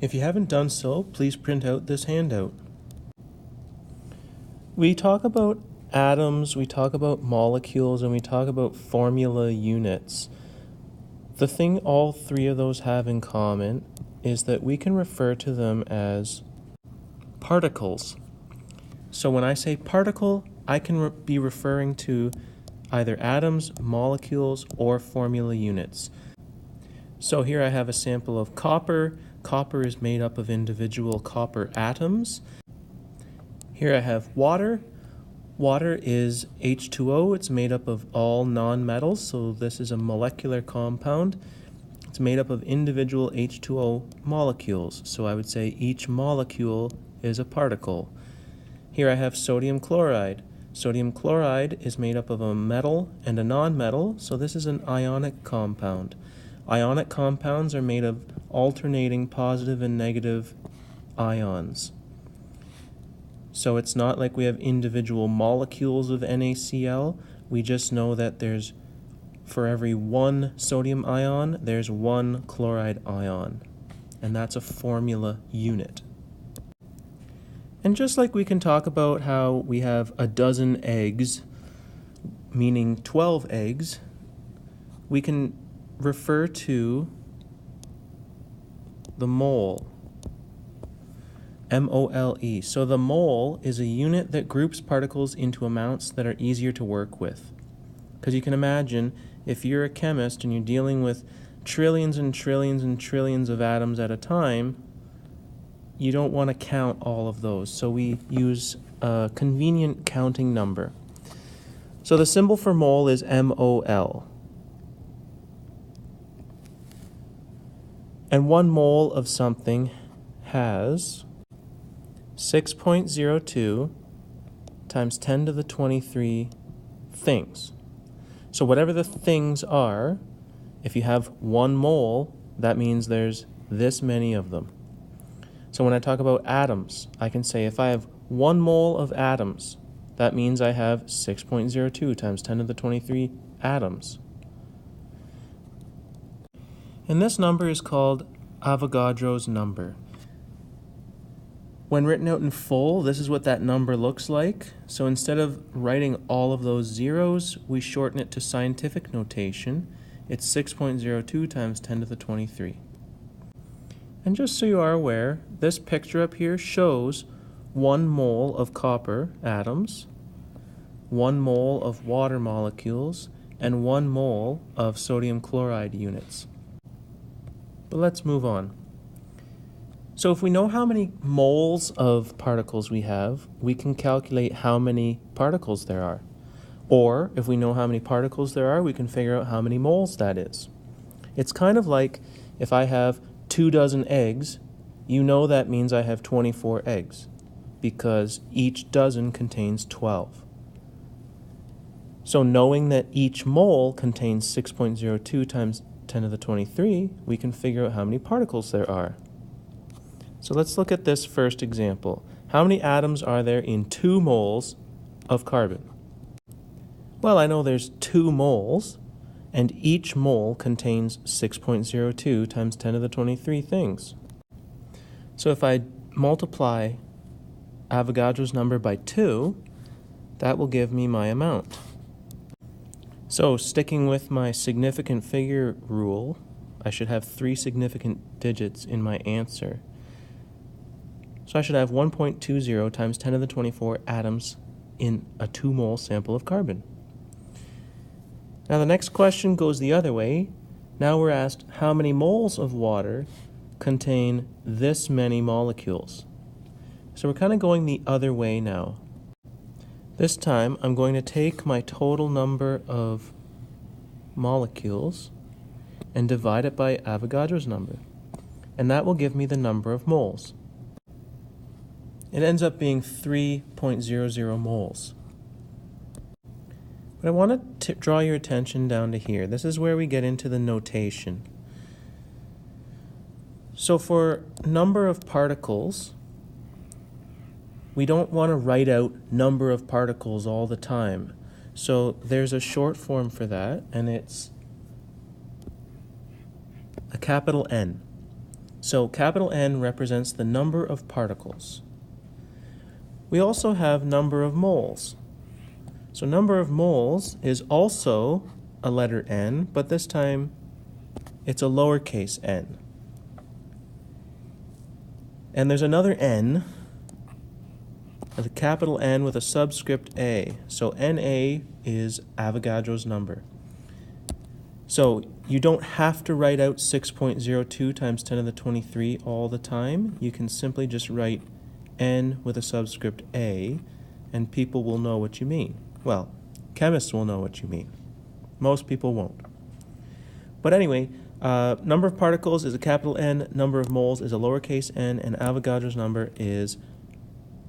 If you haven't done so, please print out this handout. We talk about atoms, we talk about molecules, and we talk about formula units. The thing all three of those have in common is that we can refer to them as particles. So when I say particle, I can be referring to either atoms, molecules, or formula units. So here I have a sample of copper. Copper is made up of individual copper atoms. Here I have water. Water is H2O. It's made up of all nonmetals, so this is a molecular compound. It's made up of individual H2O molecules, so I would say each molecule is a particle. Here I have sodium chloride. Sodium chloride is made up of a metal and a nonmetal, so this is an ionic compound. Ionic compounds are made of alternating positive and negative ions. So it's not like we have individual molecules of NaCl. We just know that there's, for every one sodium ion, there's one chloride ion. And that's a formula unit. And just like we can talk about how we have a dozen eggs, meaning 12 eggs, we can refer to the mole, M-O-L-E. So the mole is a unit that groups particles into amounts that are easier to work with. Because you can imagine, if you're a chemist and you're dealing with trillions and trillions and trillions of atoms at a time, you don't want to count all of those. So we use a convenient counting number. So the symbol for mole is MOL. And 1 mole of something has 6.02 times 10 to the 23 things. So whatever the things are, if you have 1 mole, that means there's this many of them. So when I talk about atoms, I can say if I have 1 mole of atoms, that means I have 6.02 times 10 to the 23 atoms. And this number is called Avogadro's number. When written out in full, this is what that number looks like. So instead of writing all of those zeros, we shorten it to scientific notation. It's 6.02 times 10 to the 23. And just so you are aware, this picture up here shows 1 mole of copper atoms, 1 mole of water molecules, and 1 mole of sodium chloride units. But let's move on. So if we know how many moles of particles we have, we can calculate how many particles there are. Or if we know how many particles there are, we can figure out how many moles that is. It's kind of like if I have 2 dozen eggs, you know that means I have 24 eggs, because each dozen contains 12. So knowing that each mole contains 6.02 times 10 to the 23, we can figure out how many particles there are. So let's look at this first example. How many atoms are there in 2 moles of carbon? Well, I know there's 2 moles, and each mole contains 6.02 times 10 to the 23 things. So if I multiply Avogadro's number by 2, that will give me my amount. So sticking with my significant figure rule, I should have 3 significant digits in my answer. So I should have 1.20 times 10 to the 24 atoms in a 2 mole sample of carbon. Now the next question goes the other way. Now we're asked how many moles of water contain this many molecules. So we're kind of going the other way now. This time I'm going to take my total number of molecules and divide it by Avogadro's number. And that will give me the number of moles. It ends up being 3.00 moles. But I want to draw your attention down to here. This is where we get into the notation. So for number of particles, we don't want to write out number of particles all the time. So there's a short form for that, and it's a capital N. So capital N represents the number of particles. We also have number of moles. So number of moles is also a letter N, but this time it's a lowercase n. And there's another N, a capital N with a subscript A. So Na is Avogadro's number. So you don't have to write out 6.02 times 10 to the 23 all the time. You can simply just write N with a subscript A, and people will know what you mean. Well, chemists will know what you mean. Most people won't. But anyway, number of particles is a capital N, number of moles is a lowercase n, and Avogadro's number is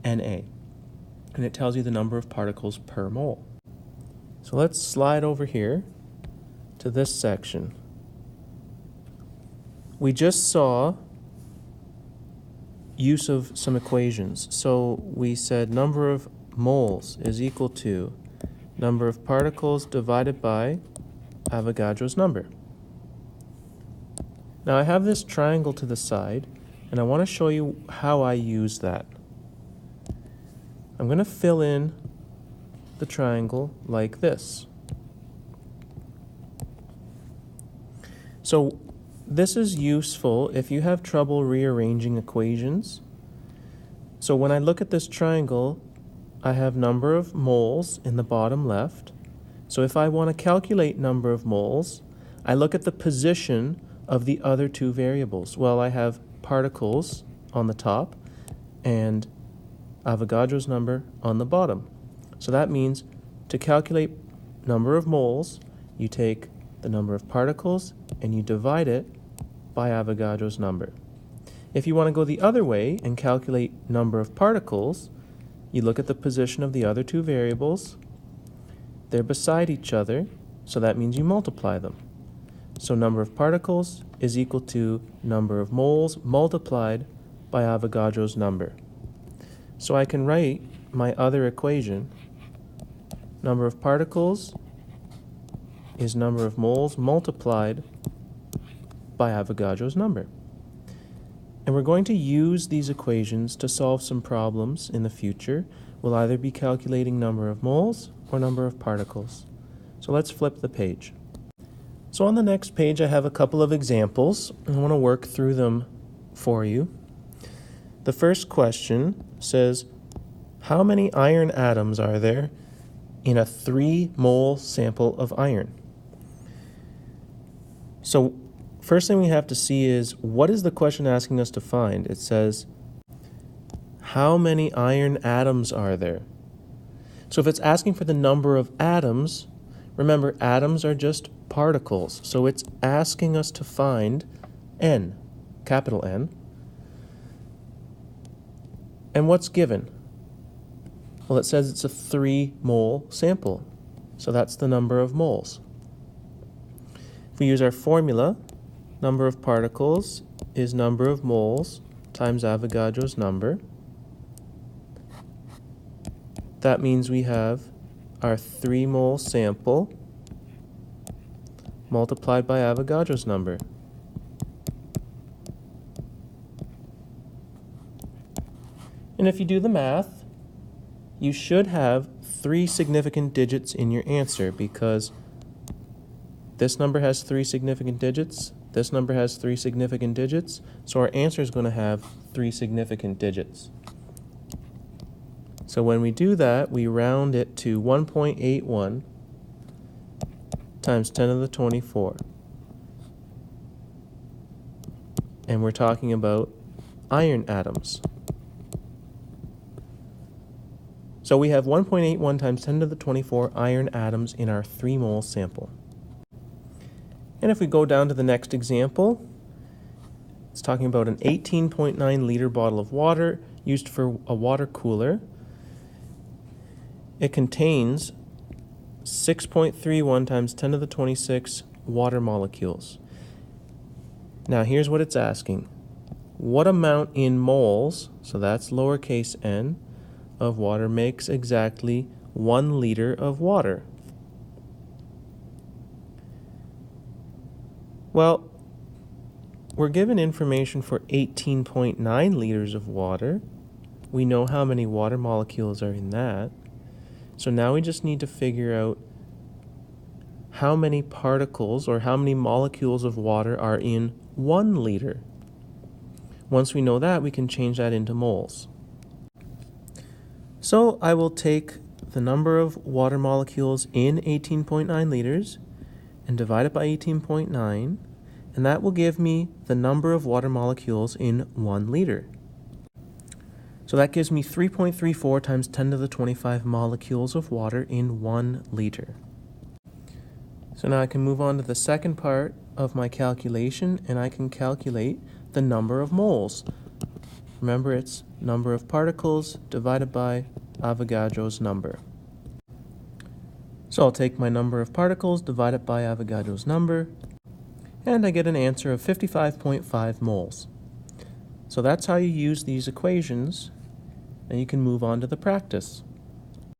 Na. And it tells you the number of particles per mole. So let's slide over here to this section. We just saw use of some equations. So we said number of moles is equal to number of particles divided by Avogadro's number. Now I have this triangle to the side, and I want to show you how I use that. I'm going to fill in the triangle like this. So this is useful if you have trouble rearranging equations. So when I look at this triangle, I have number of moles in the bottom left. So if I want to calculate number of moles, I look at the position of the other two variables. Well, I have particles on the top and Avogadro's number on the bottom. So that means to calculate number of moles, you take the number of particles and you divide it by Avogadro's number. If you want to go the other way and calculate number of particles, you look at the position of the other two variables. They're beside each other, so that means you multiply them. So number of particles is equal to number of moles multiplied by Avogadro's number. So I can write my other equation. Number of particles is number of moles multiplied by Avogadro's number. And we're going to use these equations to solve some problems in the future. We'll either be calculating number of moles or number of particles. So let's flip the page. So on the next page I have a couple of examples. I want to work through them for you. The first question says, how many iron atoms are there in a 3-mole sample of iron? So first thing we have to see is, what is the question asking us to find? It says, how many iron atoms are there? So if it's asking for the number of atoms, remember atoms are just particles. So it's asking us to find N, capital N. And what's given? Well, it says it's a 3-mole sample. So that's the number of moles. If we use our formula, number of particles is number of moles times Avogadro's number. That means we have our 3-mole sample multiplied by Avogadro's number. And if you do the math, you should have 3 significant digits in your answer, because this number has 3 significant digits, this number has 3 significant digits, so our answer is going to have 3 significant digits. So when we do that, we round it to 1.81 times 10 to the 24. And we're talking about iron atoms. So we have 1.81 times 10 to the 24 iron atoms in our 3-mole sample. And if we go down to the next example, it's talking about an 18.9 liter bottle of water used for a water cooler. It contains 6.31 times 10 to the 26 water molecules. Now here's what it's asking. What amount in moles, so that's lowercase n, of water makes exactly 1 liter of water? Well, we're given information for 18.9 liters of water. We know how many water molecules are in that. So now we just need to figure out how many particles or how many molecules of water are in 1 liter. Once we know that, we can change that into moles. So I will take the number of water molecules in 18.9 liters and divide it by 18.9, and that will give me the number of water molecules in 1 liter. So that gives me 3.34 times 10 to the 25 molecules of water in 1 liter. So now I can move on to the second part of my calculation, and I can calculate the number of moles. Remember, it's number of particles divided by Avogadro's number. So I'll take my number of particles, divide it by Avogadro's number, and I get an answer of 55.5 moles. So that's how you use these equations, and you can move on to the practice.